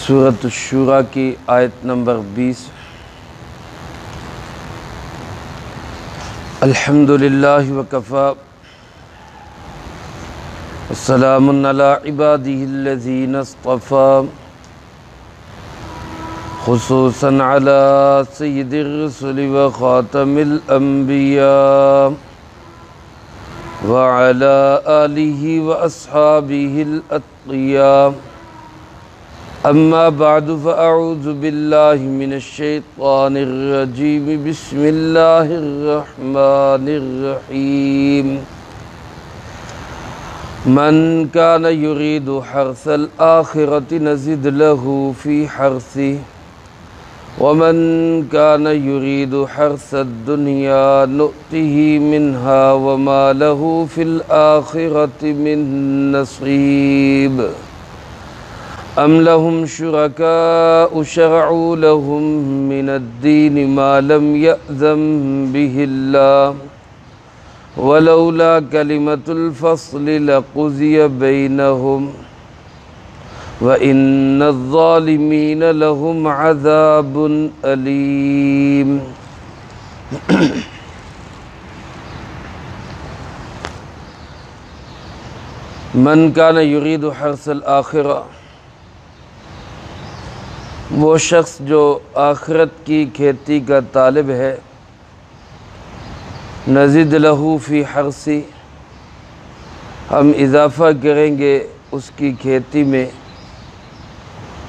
سورۃ الشورى کی آیت نمبر 20۔ الحمدللہ وکفی وسلام علی عبادہ الذین اصطفی، خصوصاً علی سید الرسل وخاتم الانبیاء وعلی آلہ واصحابہ الاتقیاء۔ اما بعد فاعوذ باللہ من الشیطان الرجیم، بسم اللہ الرحمن الرحیم۔ من کان یرید حرث الآخرۃ نزد له فی حرثہ ومن کان یرید حرث الدنیا نؤتہ منہا وما له فی الآخرۃ من نصیب۔ ام لهم شرکاء شرعوا لهم من الدین ما لم یأذن به اللہ ولولا کلمۃ الفصل لقضی بینہم وإن الظالمین لهم عذاب علیم۔ من کان یرید حرث الآخرہ، وہ شخص جو آخرت کی کھیتی کا طالب ہے، نزد لہ فی حرثہ، ہم اضافہ کریں گے اس کی کھیتی میں۔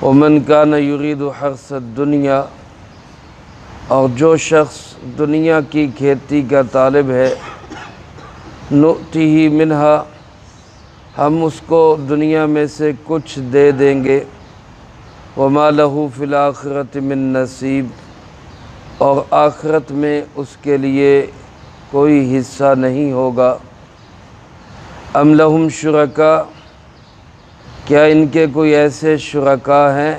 ومن کان یرید حرث الدنیا، اور جو شخص دنیا کی کھیتی کا طالب ہے، نؤتہ منہا، ہم اس کو دنیا میں سے کچھ دے دیں گے۔ وما لہ فی الآخرۃ من نصیب، اور آخرت میں اس کے لیے کوئی حصہ نہیں ہوگا۔ ام لہم شرکاء، کیا ان کے کوئی ایسے شرکاء ہیں،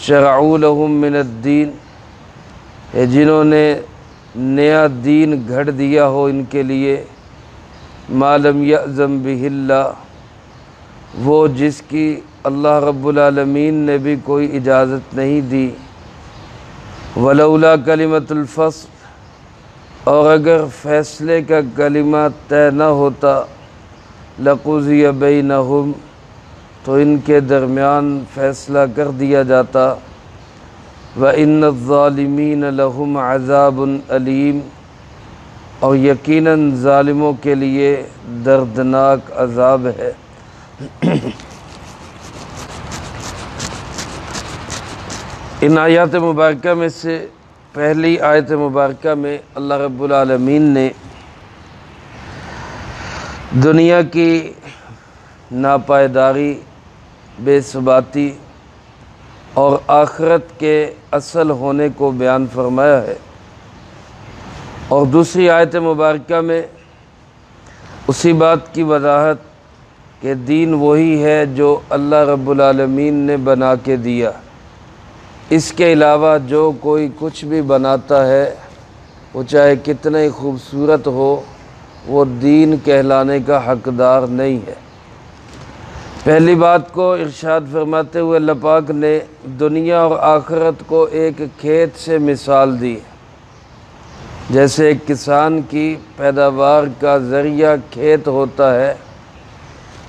شرعوا لہم من الدین، جنہوں نے نیا دین گھڑ دیا ہو ان کے لیے، ما لم یأذن بہ اللہ، وہ جس کی اللہ رب العالمین نے بھی کوئی اجازت نہیں دی۔ ولولا کلمۃ الفصل، اور اگر فیصلے کا کلمہ طے نہ ہوتا، لقضی بینہم، تو ان کے درمیان فیصلہ کر دیا جاتا۔ وإن الظالمین لہم عذاب علیم، اور یقیناً ظالموں کے لیے دردناک عذاب ہے۔ ان آیات مبارکہ میں سے پہلی آیت مبارکہ میں اللہ رب العالمین نے دنیا کی ناپائیداری، بے ثباتی اور آخرت کے اصل ہونے کو بیان فرمایا ہے، اور دوسری آیت مبارکہ میں اسی بات کی وضاحت کہ دین وہی ہے جو اللہ رب العالمین نے بنا کے دیا، اس کے علاوہ جو کوئی کچھ بھی بناتا ہے، وہ چاہے کتنا ہی خوبصورت ہو، وہ دین کہلانے کا حقدار نہیں ہے۔ پہلی بات کو ارشاد فرماتے ہوئے اللہ پاک نے دنیا اور آخرت کو ایک کھیت سے مثال دی، جیسے ایک کسان کی پیداوار کا ذریعہ کھیت ہوتا ہے،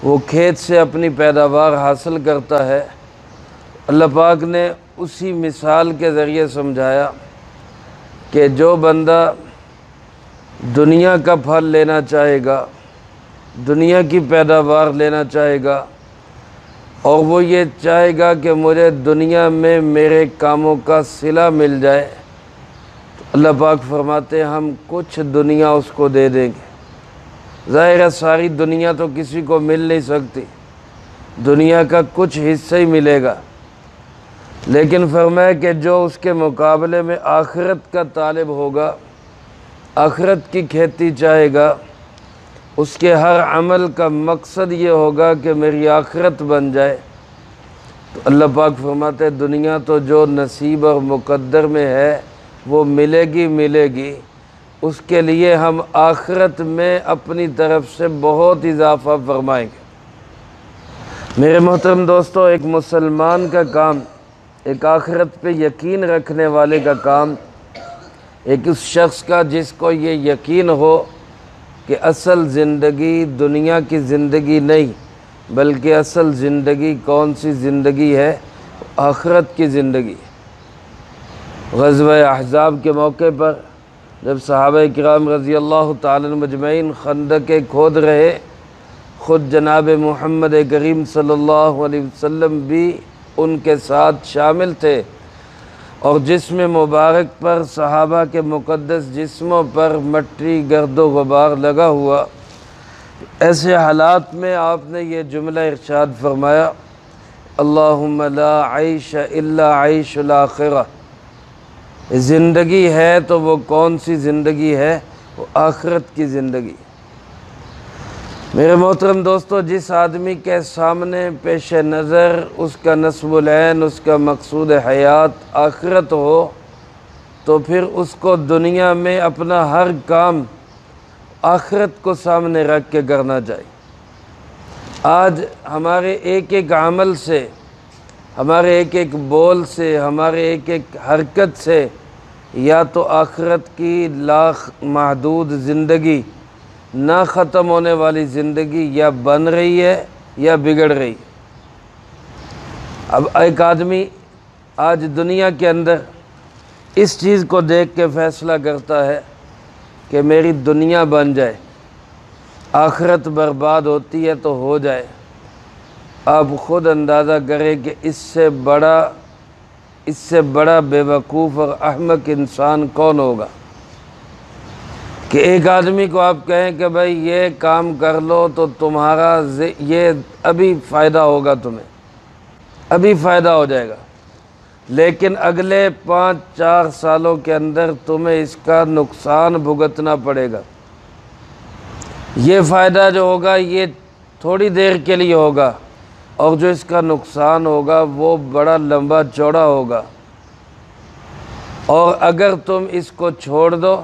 وہ کھیت سے اپنی پیداوار حاصل کرتا ہے۔ اللہ پاک نے اسی مثال کے ذریعے سمجھایا کہ جو بندہ دنیا کا پھل لینا چاہے گا، دنیا کی پیداوار لینا چاہے گا، اور وہ یہ چاہے گا کہ مجھے دنیا میں میرے کاموں کا صلہ مل جائے، تو اللہ پاک فرماتے ہیں ہم کچھ دنیا اس کو دے دیں گے۔ ظاہر ہے ساری دنیا تو کسی کو مل نہیں سکتی، دنیا کا کچھ حصہ ہی ملے گا، لیکن فرمایا کہ جو اس کے مقابلے میں آخرت کا طالب ہوگا، آخرت کی کھیتی چاہے گا، اس کے ہر عمل کا مقصد یہ ہوگا کہ میری آخرت بن جائے، تو اللہ پاک فرماتے ہیں دنیا تو جو نصیب اور مقدر میں ہے وہ ملے گی، اس کے لیے ہم آخرت میں اپنی طرف سے بہت اضافہ فرمائیں گے۔ میرے محترم دوستو، ایک مسلمان کا کام، ایک آخرت پہ یقین رکھنے والے کا کام، ایک اس شخص کا جس کو یہ یقین ہو کہ اصل زندگی دنیا کی زندگی نہیں بلکہ اصل زندگی کون سی زندگی ہے؟ آخرت کی زندگی۔ غزوہ احزاب کے موقع پر جب صحابہ کرام رضی اللہ تعالی عنہم مجمعین خندقیں کھود رہے، خود جناب محمد کریم صلی اللہ علیہ وسلم بھی ان کے ساتھ شامل تھے، اور جسم مبارک پر، صحابہ کے مقدس جسموں پر مٹی، گرد و غبار لگا ہوا۔ ایسے حالات میں آپ نے یہ جملہ ارشاد فرمایا، اللہم لا عیش الا عیش الآخرہ۔ زندگی ہے تو وہ کون سی زندگی ہے؟ وہ آخرت کی زندگی۔ میرے محترم دوستو، جس آدمی کے سامنے پیش نظر اس کا نصب العین، اس کا مقصود حیات آخرت ہو، تو پھر اس کو دنیا میں اپنا ہر کام آخرت کو سامنے رکھ کے کرنا چاہیے۔ آج ہمارے ایک ایک عمل سے، ہمارے ایک ایک بول سے، ہمارے ایک ایک حرکت سے یا تو آخرت کی لاکھ محدود زندگی، نہ ختم ہونے والی زندگی یا بن رہی ہے یا بگڑ رہی ہے۔ اب ایک آدمی آج دنیا کے اندر اس چیز کو دیکھ کے فیصلہ کرتا ہے کہ میری دنیا بن جائے، آخرت برباد ہوتی ہے تو ہو جائے۔ آپ خود اندازہ کریں کہ اس سے بڑا بے وقوف اور احمق انسان کون ہوگا کہ ایک آدمی کو آپ کہیں کہ بھائی یہ کام کر لو تو تمہارا یہ ابھی فائدہ ہوگا، تمہیں ابھی فائدہ ہو جائے گا، لیکن اگلے 5-4 سالوں کے اندر تمہیں اس کا نقصان بھگتنا پڑے گا۔ یہ فائدہ جو ہوگا یہ تھوڑی دیر کے لیے ہوگا، اور جو اس کا نقصان ہوگا وہ بڑا لمبا چوڑا ہوگا، اور اگر تم اس کو چھوڑ دو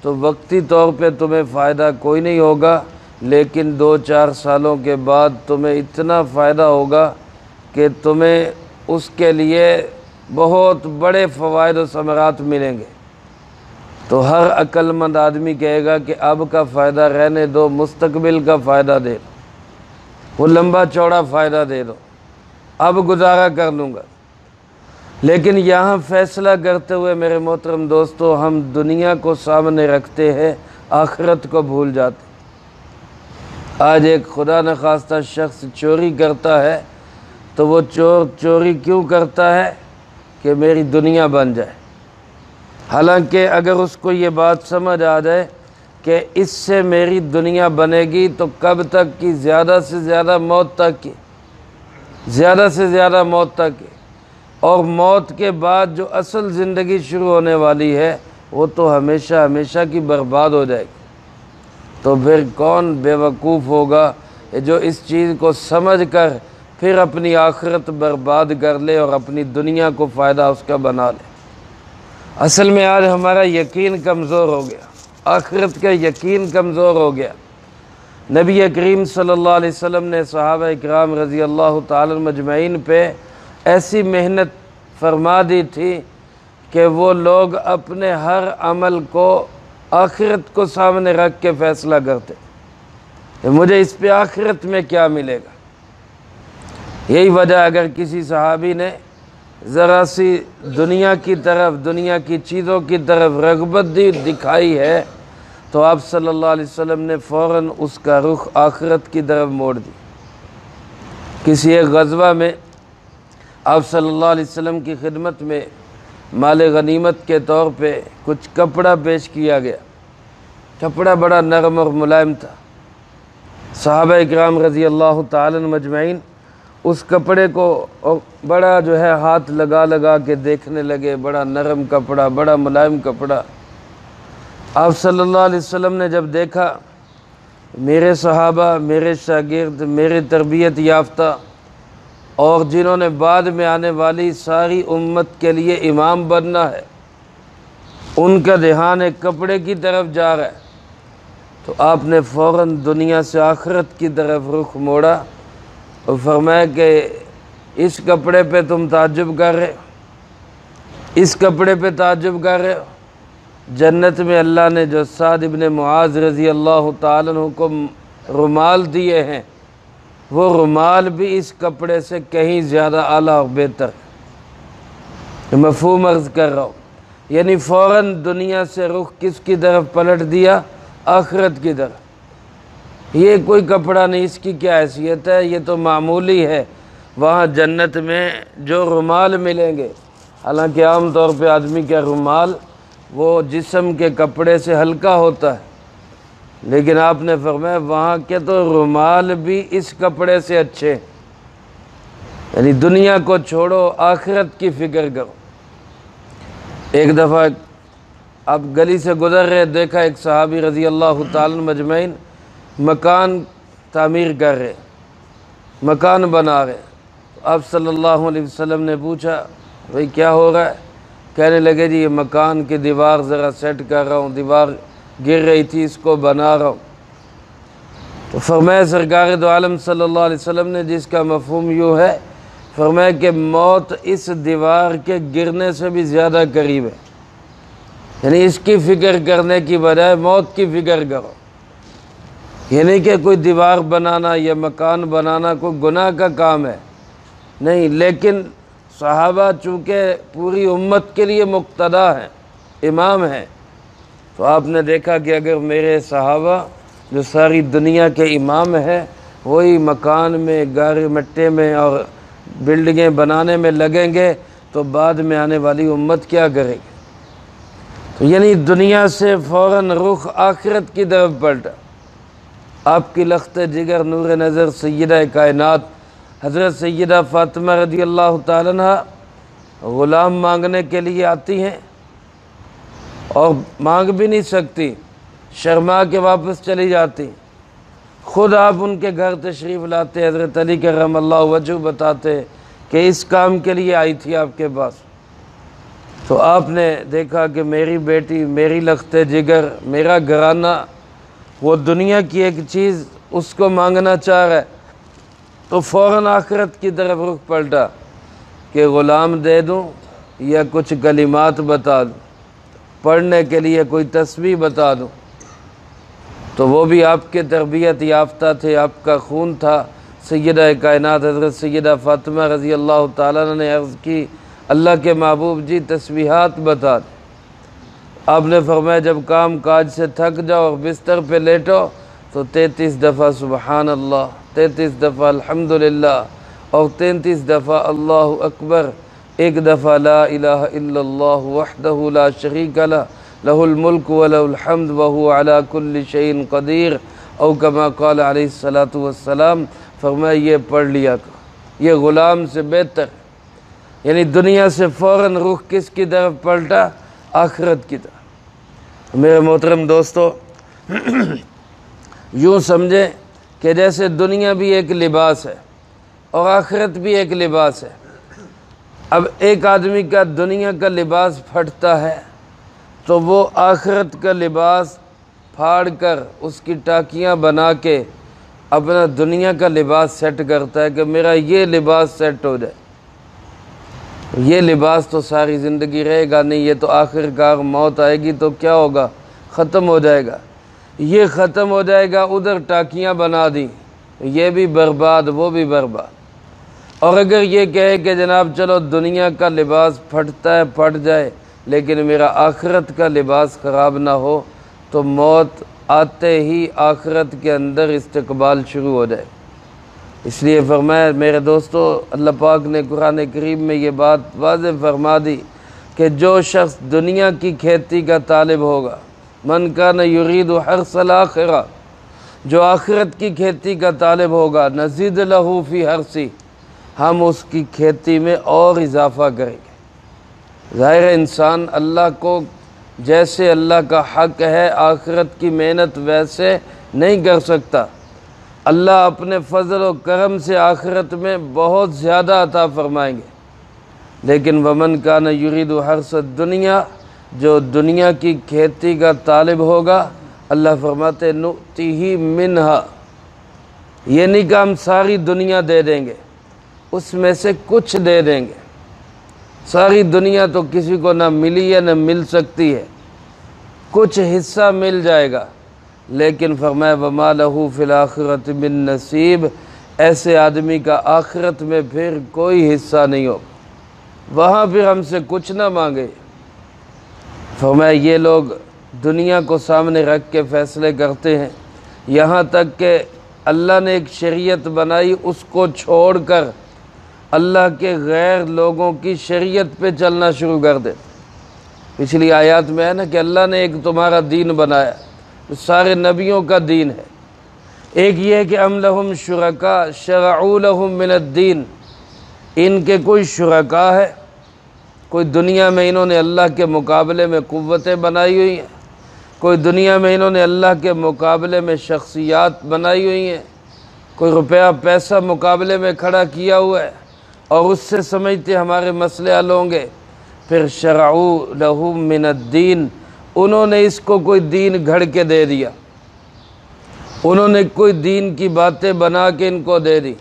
تو وقتی طور پہ تمہیں فائدہ کوئی نہیں ہوگا، لیکن 2-4 سالوں کے بعد تمہیں اتنا فائدہ ہوگا کہ تمہیں اس کے لیے بہت بڑے فوائد و ثمرات ملیں گے۔ تو ہر عقل مند آدمی کہے گا کہ اب کا فائدہ رہنے دو، مستقبل کا فائدہ دے دو، وہ لمبا چوڑا فائدہ دے دو، اب گزارا کر لوں گا۔ لیکن یہاں فیصلہ کرتے ہوئے میرے محترم دوستو، ہم دنیا کو سامنے رکھتے ہیں، آخرت کو بھول جاتے۔ آج ایک خدا نخواستہ شخص چوری کرتا ہے تو وہ چوری کیوں کرتا ہے؟ کہ میری دنیا بن جائے۔ حالانکہ اگر اس کو یہ بات سمجھ آ جائے کہ اس سے میری دنیا بنے گی تو کب تک کی؟ زیادہ سے زیادہ موت تک کی، زیادہ سے زیادہ موت تک کی، اور موت کے بعد جو اصل زندگی شروع ہونے والی ہے وہ تو ہمیشہ ہمیشہ کی برباد ہو جائے گی۔ تو پھر کون بے وقوف ہوگا جو اس چیز کو سمجھ کر پھر اپنی آخرت برباد کر لے اور اپنی دنیا کو فائدہ اس کا بنا لے؟ اصل میں آج ہمارا یقین کمزور ہو گیا، آخرت کا یقین کمزور ہو گیا۔ نبی کریم صلی اللہ علیہ وسلم نے صحابہ کرام رضی اللہ تعالی مجمعین پہ ایسی محنت فرما دی تھی کہ وہ لوگ اپنے ہر عمل کو آخرت کو سامنے رکھ کے فیصلہ کرتے کہ مجھے اس پہ آخرت میں کیا ملے گا۔ یہی وجہ اگر کسی صحابی نے ذرا سی دنیا کی طرف، دنیا کی چیزوں کی طرف رغبت دکھائی ہے تو آپ صلی اللہ علیہ وسلم نے فوراً اس کا رخ آخرت کی طرف موڑ دی۔ کسی ایک غزوہ میں آپ صلی اللہ علیہ وسلم کی خدمت میں مال غنیمت کے طور پہ کچھ کپڑا پیش کیا گیا۔ کپڑا بڑا نرم اور ملائم تھا۔ صحابہ اکرام رضی اللہ تعالی مجمعین اس کپڑے کو بڑا ہاتھ لگا کے دیکھنے لگے، بڑا نرم کپڑا، بڑا ملائم کپڑا۔ آپ صلی اللہ علیہ وسلم نے جب دیکھا میرے صحابہ، میرے شاگرد، میرے تربیت یافتہ اور جنہوں نے بعد میں آنے والی ساری امت کے لیے امام بننا ہے، ان کا دھیان ایک کپڑے کی طرف جا رہا ہے، تو آپ نے فوراً دنیا سے آخرت کی طرف رخ موڑا اور فرمایا کہ اس کپڑے پہ تم تعجب کر رہے ہو، اس کپڑے پہ تعجب کر رہے ہو؟ جنت میں اللہ نے جو سعد ابن معاذ رضی اللہ تعالیٰ عنہ کو رومال دیے ہیں، وہ رومال بھی اس کپڑے سے کہیں زیادہ اعلیٰ اور بہتر ہے۔ مفہوم عرض کر رہا ہوں، یعنی فوراً دنیا سے رخ کس کی طرف پلٹ دیا؟ آخرت کی طرف۔ یہ کوئی کپڑا نہیں، اس کی کیا حیثیت ہے، یہ تو معمولی ہے۔ وہاں جنت میں جو رومال ملیں گے، حالانکہ عام طور پہ آدمی کا رومال وہ جسم کے کپڑے سے ہلکا ہوتا ہے، لیکن آپ نے فرمایا وہاں کے تو رومال بھی اس کپڑے سے اچھے، یعنی دنیا کو چھوڑو، آخرت کی فکر کرو۔ ایک دفعہ آپ گلی سے گزر رہے، دیکھا ایک صحابی رضی اللہ تعالیٰ مجمعین مکان تعمیر کر رہے، مکان بنا رہے۔ آپ صلی اللہ علیہ وسلم نے پوچھا بھئی کیا ہو رہا ہے؟ کہنے لگے جی یہ مکان کی دیوار ذرا سیٹ کر رہا ہوں، دیوار گر رہی تھی، اس کو بنا رہا ہوں۔ تو فرمایا سرکار دو عالم صلی اللہ علیہ وسلم نے، جس کا مفہوم یوں ہے، فرمایا کہ موت اس دیوار کے گرنے سے بھی زیادہ قریب ہے، یعنی اس کی فکر کرنے کی بجائے موت کی فکر کرو۔ یعنی کہ کوئی دیوار بنانا یا مکان بنانا کوئی گناہ کا کام ہے نہیں، لیکن صحابہ چونکہ پوری امت کے لیے مقتدا ہیں، امام ہیں، تو آپ نے دیکھا کہ اگر میرے صحابہ جو ساری دنیا کے امام ہیں وہی مکان میں، گارے مٹے میں اور بلڈنگیں بنانے میں لگیں گے تو بعد میں آنے والی امت کیا کرے گی؟ تو یعنی دنیا سے فوراً رخ آخرت کی طرف پلٹا۔ آپ کی لخت جگر نور نظر سیدہ کائنات حضرت سیدہ فاطمہ رضی اللہ تعالیٰ عنہ غلام مانگنے کے لیے آتی ہیں اور مانگ بھی نہیں سکتی، شرما کے واپس چلی جاتی۔ خود آپ ان کے گھر تشریف لاتے، حضرت علی کرم اللہ وجہ بتاتے کہ اس کام کے لیے آئی تھی آپ کے پاس۔ تو آپ نے دیکھا کہ میری بیٹی، میری لخت جگر، میرا گھرانہ وہ دنیا کی ایک چیز اس کو مانگنا چاہ رہا ہے، تو فوراً آخرت کی طرف رخ پلٹا کہ غلام دے دوں یا کچھ کلمات بتا دوں، پڑھنے کے لیے کوئی تسبیح بتا دوں۔ تو وہ بھی آپ کے تربیت یافتہ تھے، آپ کا خون تھا۔ سیدہ کائنات حضرت سیدہ فاطمہ رضی اللہ تعالیٰ عنہ نے عرض کی اللہ کے محبوب جی تسبیحات بتا دیں۔ آپ نے فرمایا جب کام کاج سے تھک جاؤ اور بستر پہ لیٹو تو 33 دفعہ سبحان اللہ، 33 دفعہ الحمدللہ اور 33 دفعہ اللہ اکبر، ایک دفعہ لا الہ الا اللہ وحدہ لا شریک لہ لہ الملک ولہ الحمد وہو علی کل شیء قدیر، او کما قال علیہ الصلاۃ والسلام۔ فرمایا یہ پڑھ لیا کرو، یہ غلام سے بہتر، یعنی دنیا سے فوراً رخ کس کی طرف پلٹا؟ آخرت کی طرف۔ میرے محترم دوستو، یوں سمجھیں کہ جیسے دنیا بھی ایک لباس ہے اور آخرت بھی ایک لباس ہے۔ اب ایک آدمی کا دنیا کا لباس پھٹتا ہے تو وہ آخرت کا لباس پھاڑ کر اس کی ٹاکیاں بنا کے اپنا دنیا کا لباس سیٹ کرتا ہے کہ میرا یہ لباس سیٹ ہو جائے۔ یہ لباس تو ساری زندگی رہے گا نہیں، یہ تو آخر کار موت آئے گی تو کیا ہوگا؟ ختم ہو جائے گا، یہ ختم ہو جائے گا، ادھر ٹاکیاں بنا دیں، یہ بھی برباد وہ بھی برباد۔ اور اگر یہ کہے کہ جناب چلو دنیا کا لباس پھٹتا ہے پھٹ جائے لیکن میرا آخرت کا لباس خراب نہ ہو، تو موت آتے ہی آخرت کے اندر استقبال شروع ہو جائے۔ اس لیے فرمایا میرے دوستو، اللہ پاک نے قرآن کریم میں یہ بات واضح فرما دی کہ جو شخص دنیا کی کھیتی کا طالب ہوگا، من کان یرید حرث الآخرہ، جو آخرت کی کھیتی کا طالب ہوگا، نزید لہ فی حرثی، ہم اس کی کھیتی میں اور اضافہ کریں گے۔ ظاہر انسان اللہ کو جیسے اللہ کا حق ہے آخرت کی محنت ویسے نہیں کر سکتا۔ اللہ اپنے فضل و کرم سے آخرت میں بہت زیادہ عطا فرمائیں گے، لیکن ومن کان یرید حرث الدنیا، جو دنیا کی کھیتی کا طالب ہوگا، اللہ فرماتے نؤتیہ منہا، یہ نہیں کہ ہم ساری دنیا دے دیں گے، اس میں سے کچھ دے دیں گے۔ ساری دنیا تو کسی کو نہ ملی ہے نہ مل سکتی ہے، کچھ حصہ مل جائے گا، لیکن فرمایا وَمَا لَهُ فِي الْآخِرَةِ مِن نصیب، ایسے آدمی کا آخرت میں پھر کوئی حصہ نہیں ہوگا، وہاں پھر ہم سے کچھ نہ مانگے۔ فرمایا یہ لوگ دنیا کو سامنے رکھ کے فیصلے کرتے ہیں، یہاں تک کہ اللہ نے ایک شریعت بنائی، اس کو چھوڑ کر اللہ کے غیر لوگوں کی شریعت پہ چلنا شروع کر دے۔ پچھلی آیات میں ہے نا کہ اللہ نے ایک تمہارا دین بنایا، جو سارے نبیوں کا دین ہے۔ ایک یہ ہے کہ ام لہم شرکاء شرعوا لہم من الدین، ان کے کوئی شرکاء ہے، کوئی دنیا میں انہوں نے اللہ کے مقابلے میں قوتیں بنائی ہوئی ہیں، کوئی دنیا میں انہوں نے اللہ کے مقابلے میں شخصیات بنائی ہوئی ہیں، کوئی روپیہ پیسہ مقابلے میں کھڑا کیا ہوا ہے اور اس سے سمجھتے ہمارے مسئلے حل ہوں گے۔ پھر شرعوا لہم من الدین، انہوں نے اس کو کوئی دین گھڑ کے دے دیا، انہوں نے کوئی دین کی باتیں بنا کے ان کو دے دی۔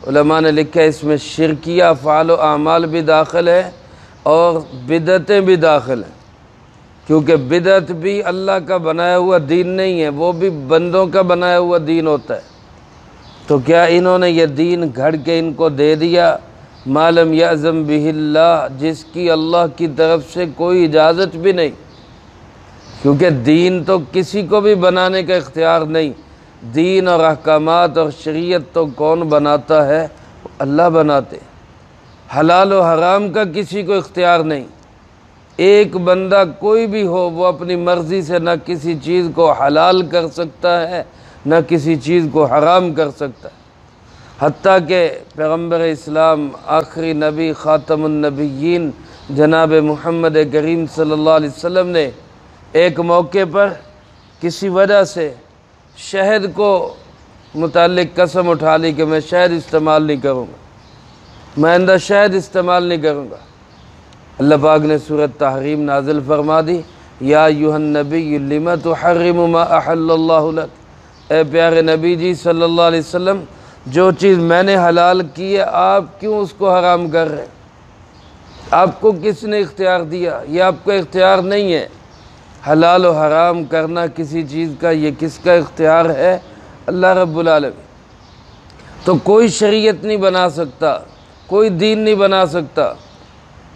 علماء نے لکھا ہے اس میں شرکیہ افعال و اعمال بھی داخل ہے اور بدعتیں بھی داخل ہیں، کیونکہ بدعت بھی اللہ کا بنایا ہوا دین نہیں ہے، وہ بھی بندوں کا بنایا ہوا دین ہوتا ہے۔ تو کیا انہوں نے یہ دین گھڑ کے ان کو دے دیا ما لم یأذن بہ اللہ، جس کی اللہ کی طرف سے کوئی اجازت بھی نہیں، کیونکہ دین تو کسی کو بھی بنانے کا اختیار نہیں، دین اور احکامات اور شریعت تو کون بناتا ہے؟ اللہ بناتے۔ حلال و حرام کا کسی کو اختیار نہیں، ایک بندہ کوئی بھی ہو وہ اپنی مرضی سے نہ کسی چیز کو حلال کر سکتا ہے نہ کسی چیز کو حرام کر سکتا ہے۔ حتیٰ کہ پیغمبر اسلام آخری نبی خاتم النبیین جناب محمد کریم صلی اللہ علیہ وسلم نے ایک موقع پر کسی وجہ سے شہد کو متعلق قسم اٹھا لی کہ میں شہد استعمال نہیں کروں گا، میں آئندہ شہد استعمال نہیں کروں گا۔ اللہ پاک نے سورۃ تحریم نازل فرما دی، یا ایھا النبی لم تحرم ما احل اللہ لک، اے پیارے نبی جی صلی اللہ علیہ وسلم، جو چیز میں نے حلال کی ہے آپ کیوں اس کو حرام کر رہے ہیں؟ آپ کو کس نے اختیار دیا؟ یہ آپ کا اختیار نہیں ہے۔ حلال و حرام کرنا کسی چیز کا یہ کس کا اختیار ہے؟ اللہ رب العالمین۔ تو کوئی شریعت نہیں بنا سکتا، کوئی دین نہیں بنا سکتا۔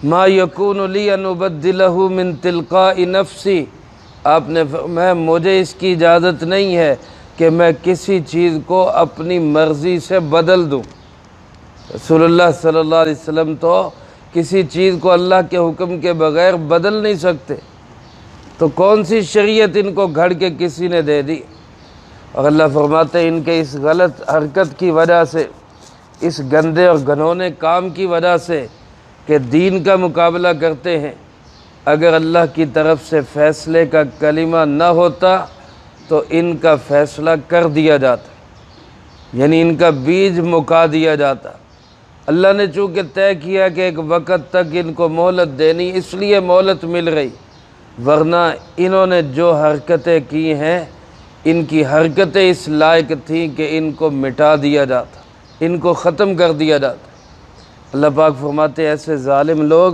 ما یکون لی ان ابدلہ من تلقاء نفسی، آپ نے فرمایا مجھے اس کی اجازت نہیں ہے کہ میں کسی چیز کو اپنی مرضی سے بدل دوں۔ رسول اللہ صلی اللہ علیہ وسلم تو کسی چیز کو اللہ کے حکم کے بغیر بدل نہیں سکتے، تو کون سی شریعت ان کو گھڑ کے کسی نے دے دی؟ اور اللہ فرماتے ہیں ان کے اس غلط حرکت کی وجہ سے، اس گندے اور گھنونے کام کی وجہ سے کہ دین کا مقابلہ کرتے ہیں، اگر اللہ کی طرف سے فیصلے کا کلمہ نہ ہوتا تو ان کا فیصلہ کر دیا جاتا، یعنی ان کا بیج مکا دیا جاتا۔ اللہ نے چونکہ طے کیا کہ ایک وقت تک ان کو مہلت دینی، اس لیے مہلت مل رہی، ورنہ انہوں نے جو حرکتیں کی ہیں ان کی حرکتیں اس لائق تھیں کہ ان کو مٹا دیا جاتا، ان کو ختم کر دیا جاتا۔ اللہ پاک فرماتے ہیں ایسے ظالم لوگ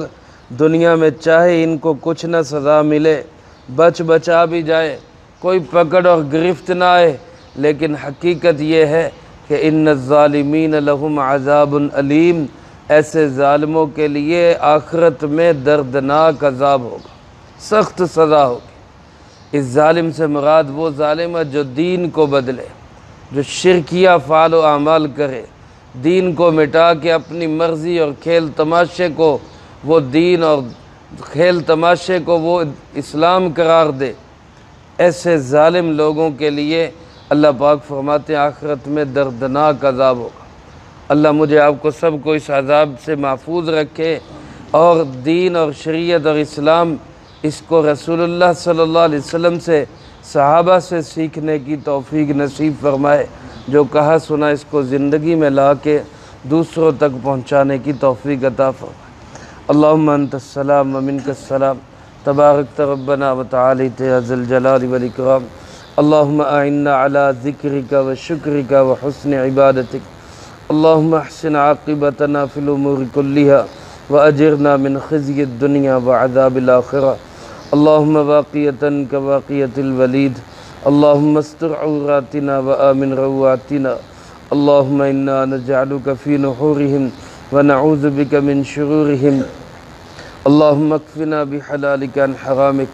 دنیا میں چاہے ان کو کچھ نہ سزا ملے، بچا بھی جائے، کوئی پکڑ اور گرفت نہ آئے، لیکن حقیقت یہ ہے کہ ان الظالمین لہم عذاب علیم، ایسے ظالموں کے لیے آخرت میں دردناک عذاب ہوگا، سخت سزا ہوگی۔ اس ظالم سے مراد وہ ظالم ہے جو دین کو بدلے، جو شرکیہ افعال و اعمال کرے، دین کو مٹا کے اپنی مرضی اور کھیل تماشے کو وہ دین اور کھیل تماشے کو وہ اسلام قرار دے۔ ایسے ظالم لوگوں کے لیے اللہ پاک فرماتے ہیں آخرت میں دردناک عذاب ہوگا۔ اللہ مجھے آپ کو سب کو اس عذاب سے محفوظ رکھے، اور دین اور شریعت اور اسلام اس کو رسول اللہ صلی اللہ علیہ وسلم سے، صحابہ سے سیکھنے کی توفیق نصیب فرمائے، جو کہا سنا اس کو زندگی میں لا کے دوسروں تک پہنچانے کی توفیق عطا فرمائے۔ اللہم انت السلام و منک السلام، تبارکت ربنا و تعالیت یا ذی الجلال والاکرام۔ اللهم أعنا على ذكرك وشكرك وحسن عبادتك. اللهم احسن عاقبتنا في الأمور كلها وأجرنا من خزي الدنيا وعذاب الآخرة. اللهم باقية كباقية الوليد. اللهم استر عوراتنا وآمن رواتنا. اللهم إنا نجعلك في نحورهم ونعوذ بك من شرورهم. اللهم اكفنا بحلالك عن حرامك